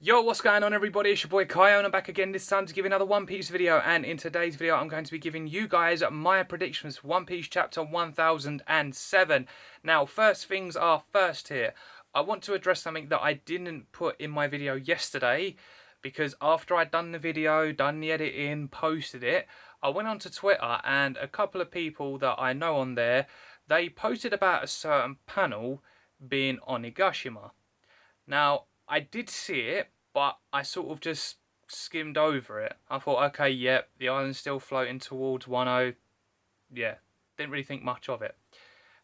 Yo, what's going on everybody? It's your boy KAIO and I'm back again this time to give another One Piece video, and in today's video I'm going to be giving you guys my predictions for One Piece chapter 1007. Now, first things are first here. I want to address something that I didn't put in my video yesterday, because after I'd done the video, done the editing, posted it, I went onto Twitter and a couple of people that I know on there, they posted about a certain panel being Onigashima. Now, I did see it, but I sort of just skimmed over it. I thought, okay, yep, the island's still floating towards Wano. Yeah, didn't really think much of it.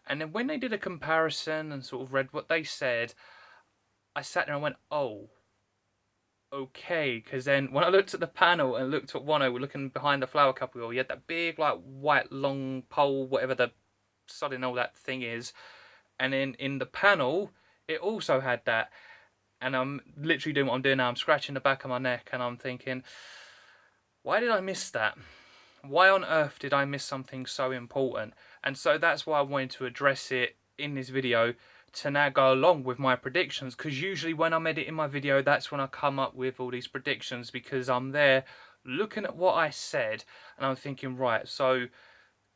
And then when they did a comparison and sort of read what they said, I sat there and went, oh, okay. Because then when I looked at the panel and looked at Wano, we're looking behind the flower couple, he had that big, like, white, long pole, whatever the sodding all that thing is. And then in the panel, it also had that. And I'm literally doing what I'm doing now. I'm scratching the back of my neck and I'm thinking, why did I miss that? Why on earth did I miss something so important? And so that's why I wanted to address it in this video to now go along with my predictions. Because usually when I'm editing my video, that's when I come up with all these predictions, because I'm there looking at what I said and I'm thinking, right, so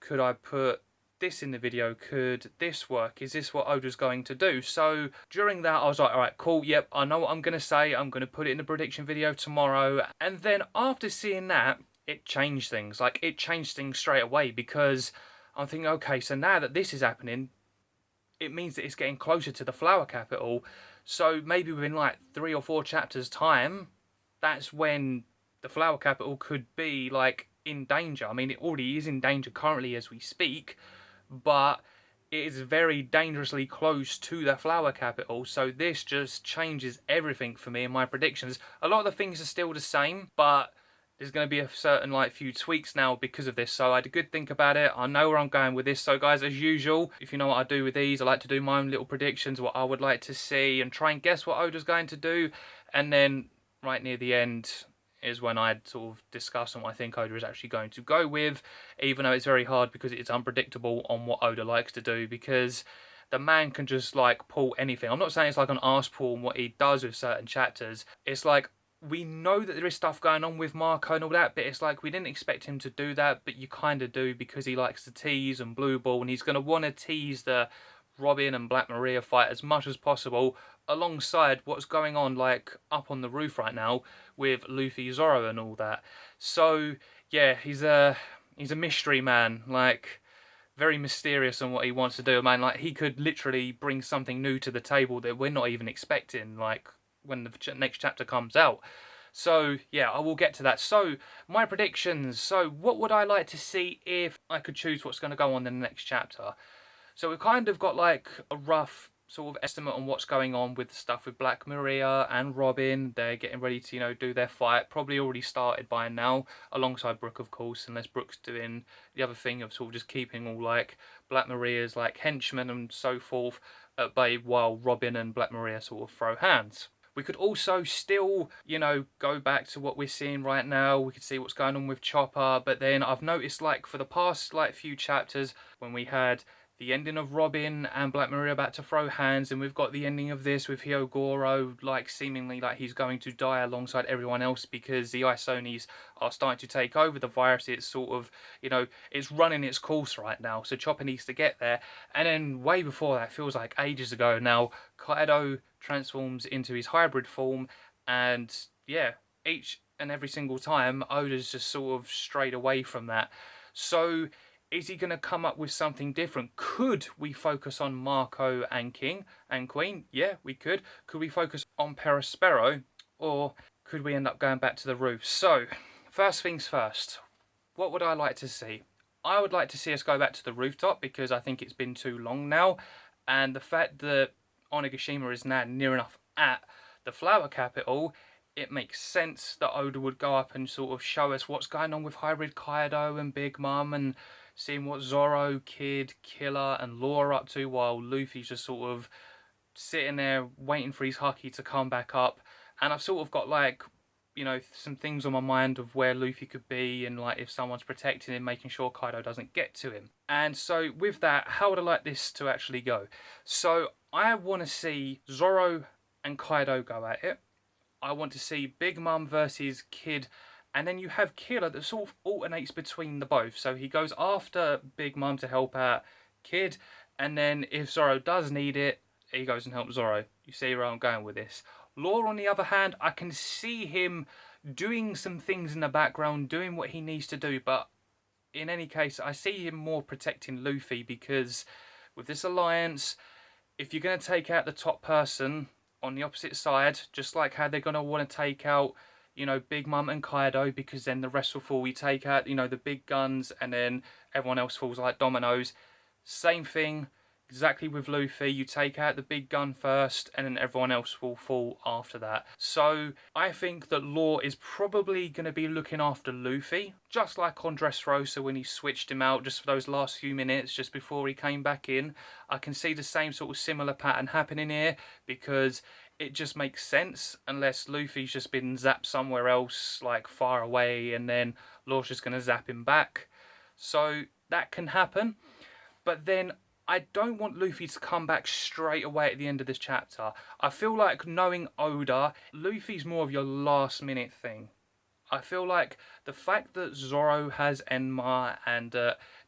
could I put this in the video? Could this work? Is this what Oda's going to do? So during that I was like, alright, cool, yep, I know what I'm going to say, I'm going to put it in the prediction video tomorrow. And then after seeing that, it changed things. Like, it changed things straight away, because I'm thinking, okay, so now that this is happening, it means that it's getting closer to the flower capital. So maybe within like 3 or 4 chapters time, that's when the flower capital could be like in danger. I mean, it already is in danger currently as we speak, but it is very dangerously close to the flower capital. So this just changes everything for me and my predictions. A lot of the things are still the same, but there's going to be a certain like few tweaks now because of this. So I had a good think about it. I know where I'm going with this. So guys, as usual, if you know what I do with these, I like to do my own little predictions, what I would like to see, and try and guess what Oda's going to do. And then right near the end is when I'd sort of discuss on what I think Oda is actually going to go with, even though it's very hard because it's unpredictable on what Oda likes to do, because the man can just like pull anything. I'm not saying it's like an arse pull and what he does with certain chapters. It's like, we know that there is stuff going on with Marco and all that, but it's like we didn't expect him to do that, but you kind of do, because he likes to tease and blue ball, and he's going to want to tease the Robin and Black Maria fight as much as possible, alongside what's going on like up on the roof right now with Luffy, Zoro and all that. So yeah, he's a mystery man, like very mysterious on what he wants to do, man. Like, he could literally bring something new to the table that we're not even expecting, like when the next chapter comes out. So yeah, I will get to that. So my predictions. So what would I like to see if I could choose what's going to go on in the next chapter? So we've kind of got like a rough sort of estimate on what's going on with the stuff with Black Maria and Robin. They're getting ready to, you know, do their fight. Probably already started by now, alongside Brook, of course, unless Brook's doing the other thing of sort of just keeping all like Black Maria's like henchmen and so forth at bay, while Robin and Black Maria sort of throw hands. We could also still, you know, go back to what we're seeing right now. We could see what's going on with Chopper. But then I've noticed, like, for the past like few chapters, when we had the ending of Robin and Black Maria about to throw hands, and we've got the ending of this with Hyogoro, like, seemingly like he's going to die alongside everyone else because the Isonis are starting to take over the virus. It's sort of, you know, it's running its course right now, so Chopper needs to get there. And then way before that, feels like ages ago now, KAIO transforms into his hybrid form, and yeah, each and every single time Oda's just sort of strayed away from that. So is he going to come up with something different? Could we focus on Marco and King and Queen? Yeah, we could. Could we focus on Perospero? Or could we end up going back to the roof? So, first things first, what would I like to see? I would like to see us go back to the rooftop, because I think it's been too long now. And the fact that Onigashima is now near enough at the flower capital, it makes sense that Oda would go up and sort of show us what's going on with Hybrid Kaido and Big Mom, and seeing what Zoro, Kid, Killer and Law are up to, while Luffy's just sort of sitting there waiting for his Haki to come back up. And I've sort of got like, you know, some things on my mind of where Luffy could be, and like if someone's protecting him, making sure Kaido doesn't get to him. And so with that, how would I like this to actually go? So I want to see Zoro and Kaido go at it. I want to see Big Mom versus Kid, and then you have Killer that sort of alternates between the both. So he goes after Big Mom to help out Kid, and then if Zoro does need it, he goes and helps Zoro. You see where I'm going with this. Law, on the other hand, I can see him doing some things in the background, doing what he needs to do, but in any case, I see him more protecting Luffy, because with this alliance, if you're going to take out the top person on the opposite side, just like how they're going to want to take out, you know, Big Mom and Kaido, because then the rest will fall. We take out, you know, the big guns, and then everyone else falls like dominoes. Same thing exactly with Luffy. You take out the big gun first, and then everyone else will fall after that. So I think that Law is probably going to be looking after Luffy, just like on Dressrosa when he switched him out just for those last few minutes just before he came back in. I can see the same sort of similar pattern happening here, because it just makes sense, unless Luffy's just been zapped somewhere else, like far away, and then Law's just going to zap him back. So that can happen. But then I don't want Luffy to come back straight away at the end of this chapter. I feel like, knowing Oda, Luffy's more of your last minute thing. I feel like the fact that Zoro has Enma, and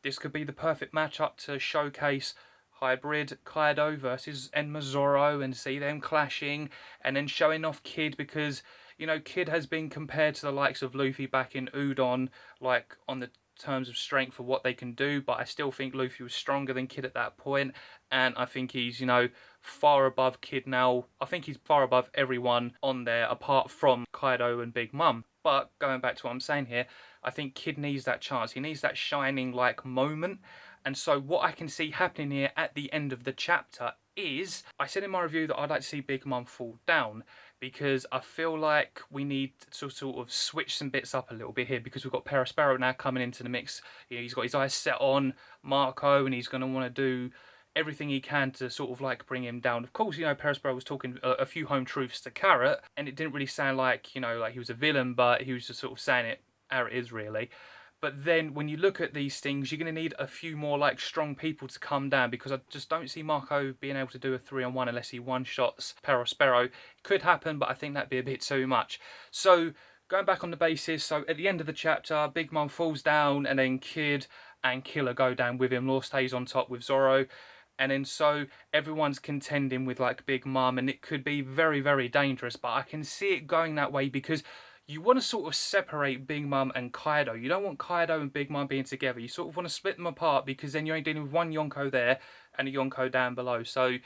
this could be the perfect matchup to showcase hybrid Kaido versus Enma Zoro and see them clashing, and then showing off Kid, because, you know, Kid has been compared to the likes of Luffy back in Udon, like on the terms of strength for what they can do, but I still think Luffy was stronger than Kid at that point, and I think he's, you know, far above Kid now. I think he's far above everyone on there apart from Kaido and Big Mom. But going back to what I'm saying here, I think Kid needs that chance. He needs that shining like moment. And so what I can see happening here at the end of the chapter is, I said in my review that I'd like to see Big Mom fall down, because I feel like we need to sort of switch some bits up a little bit here, because we've got Perospero now coming into the mix. You know, he's got his eyes set on Marco, and he's going to want to do everything he can to sort of like bring him down. Of course, you know, Perospero was talking a few home truths to Carrot, and it didn't really sound like, you know, like he was a villain, but he was just sort of saying it how it is, really. But then when you look at these things, you're going to need a few more like strong people to come down, because I just don't see Marco being able to do a 3-on-1 unless he one-shots Perospero. It could happen, but I think that'd be a bit too much. So going back on the basis, so at the end of the chapter, Big Mom falls down, and then Kid and Killer go down with him. Law stays on top with Zoro. And then so everyone's contending with like Big Mom, and it could be very, very dangerous. But I can see it going that way, because you want to sort of separate Big Mom and Kaido. You don't want Kaido and Big Mom being together. You sort of want to split them apart, because then you're only dealing with one Yonko there and a Yonko down below. So,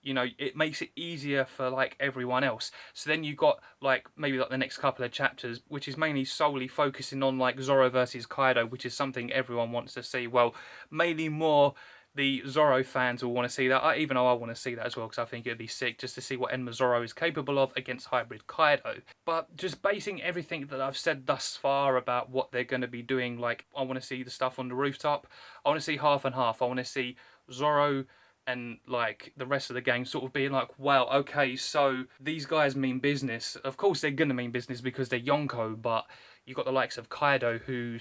you know, it makes it easier for like everyone else. So then you got like maybe like the next couple of chapters, which is mainly solely focusing on like Zoro versus Kaido, which is something everyone wants to see. Well, mainly more the Zoro fans will want to see that. Even though I want to see that as well, because I think it'd be sick just to see what Enma Zoro is capable of against hybrid Kaido. But just basing everything that I've said thus far about what they're going to be doing, like I want to see the stuff on the rooftop. I want to see half and half. I want to see Zoro and like the rest of the gang sort of being like, wow, okay, so these guys mean business. Of course they're going to mean business because they're Yonko, but you've got the likes of Kaido, who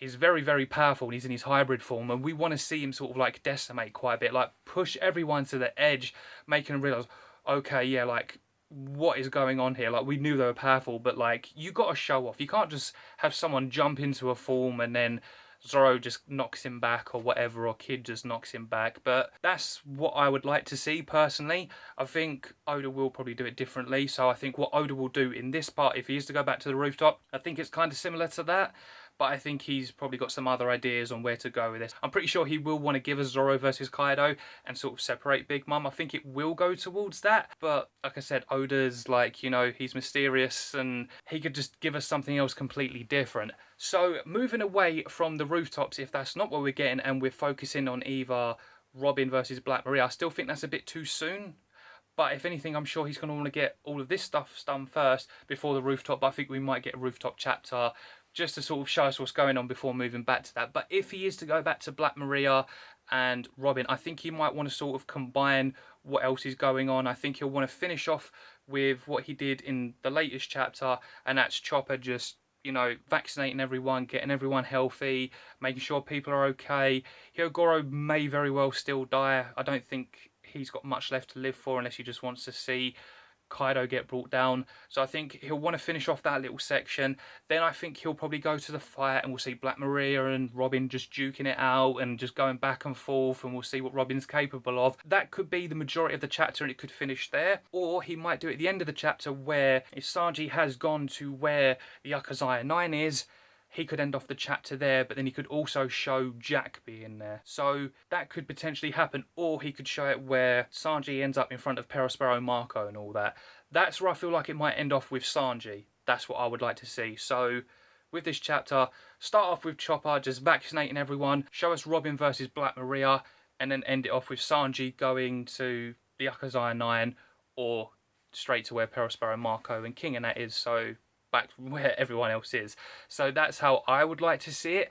is very, very powerful, and he's in his hybrid form, and we want to see him sort of like decimate quite a bit, like push everyone to the edge, making them realise, okay, yeah, like what is going on here? Like, we knew they were powerful, but like you got to show off. You can't just have someone jump into a form and then Zoro just knocks him back or whatever, or Kid just knocks him back. But that's what I would like to see personally. I think Oda will probably do it differently. So I think what Oda will do in this part, if he is to go back to the rooftop, I think it's kind of similar to that. But I think he's probably got some other ideas on where to go with this. I'm pretty sure he will want to give us Zoro versus Kaido and sort of separate Big Mom. I think it will go towards that. But like I said, Oda's like, you know, he's mysterious, and he could just give us something else completely different. So moving away from the rooftops, if that's not what we're getting, and we're focusing on either Robin versus Black Maria, I still think that's a bit too soon. But if anything, I'm sure he's going to want to get all of this stuff done first before the rooftop. But I think we might get a rooftop chapter just to sort of show us what's going on before moving back to that. But if he is to go back to Black Maria and Robin, I think he might want to sort of combine what else is going on. I think he'll want to finish off with what he did in the latest chapter, and that's Chopper just, you know, vaccinating everyone, getting everyone healthy, making sure people are okay. Hyogoro may very well still die. I don't think he's got much left to live for, unless he just wants to see Kaido get brought down. So I think he'll want to finish off that little section. Then I think he'll probably go to the fight and we'll see Black Maria and Robin just duking it out and just going back and forth, and we'll see what Robin's capable of. That could be the majority of the chapter and it could finish there. Or he might do it at the end of the chapter, where if Sanji has gone to where the Akazaya 9 is, he could end off the chapter there, but then he could also show Jack being there. So that could potentially happen. Or he could show it where Sanji ends up in front of Perospero, Marco and all that. That's where I feel like it might end off with Sanji. That's what I would like to see. So with this chapter, start off with Chopper just vaccinating everyone, show us Robin versus Black Maria, and then end it off with Sanji going to the Akazaya 9 or straight to where Perospero, Marco and Contienent is. So back where everyone else is. So that's how I would like to see it.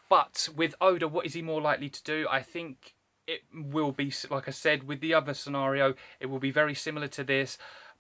But with Oda, what is he more likely to do? I think it will be, like I said, with the other scenario, it will be very similar to this,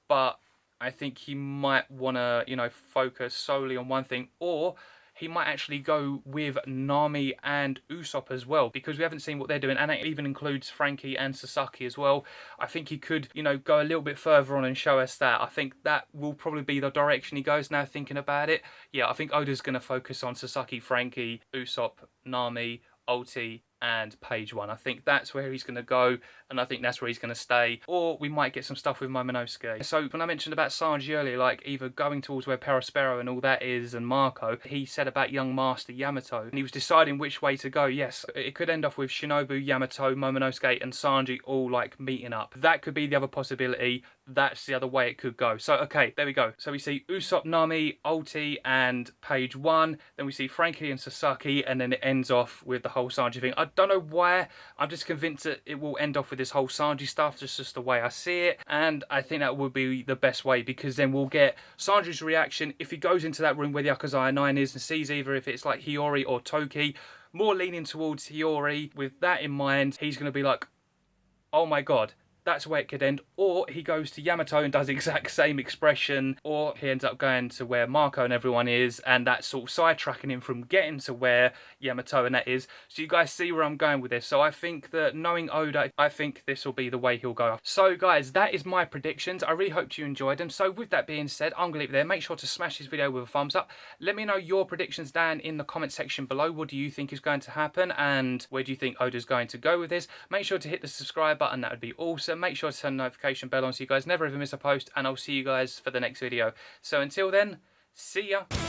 but I think he might want to, you know, focus solely on one thing, or he might actually go with Nami and Usopp as well, because we haven't seen what they're doing, and it even includes Frankie and Sasaki as well. I think he could, you know, go a little bit further on and show us that. I think that will probably be the direction he goes now, thinking about it. Yeah, I think Oda's going to focus on Sasaki, Frankie, Usopp, Nami, Ulti, and page 1. I think that's where he's going to go, and I think that's where he's going to stay. Or we might get some stuff with Momonosuke. So when I mentioned about Sanji earlier, like either going towards where Perospero and all that is and Marco, he said about young Master Yamato, and he was deciding which way to go. Yes, it could end off with Shinobu, Yamato, Momonosuke and Sanji all like meeting up. That could be the other possibility. That's the other way it could go. So okay, there we go. So we see Usopp, Nami, Ulti and page 1. Then we see Frankie and Sasaki, and then it ends off with the whole Sanji thing. I don't know why. I'm just convinced that it will end off with this whole Sanji stuff. That's just the way I see it. And I think that would be the best way, because then we'll get Sanji's reaction if he goes into that room where the Akazaya 9 is and sees either if it's like Hiyori or Toki. More leaning towards Hiyori. With that in mind, he's going to be like, oh my god. That's where it could end. Or he goes to Yamato and does the exact same expression, or he ends up going to where Marco and everyone is, and that's sort of sidetracking him from getting to where Yamato and that is. So you guys see where I'm going with this. So I think that knowing Oda, I think this will be the way he'll go. So guys, that is my predictions. I really hope you enjoyed them. So with that being said, I'm going to leave it there. Make sure to smash this video with a thumbs up. Let me know your predictions down in the comment section below. What do you think is going to happen, and where do you think Oda's going to go with this? Make sure to hit the subscribe button. That would be awesome. Make sure to turn the notification bell on so you guys never ever miss a post, and I'll see you guys for the next video. So until then, see ya.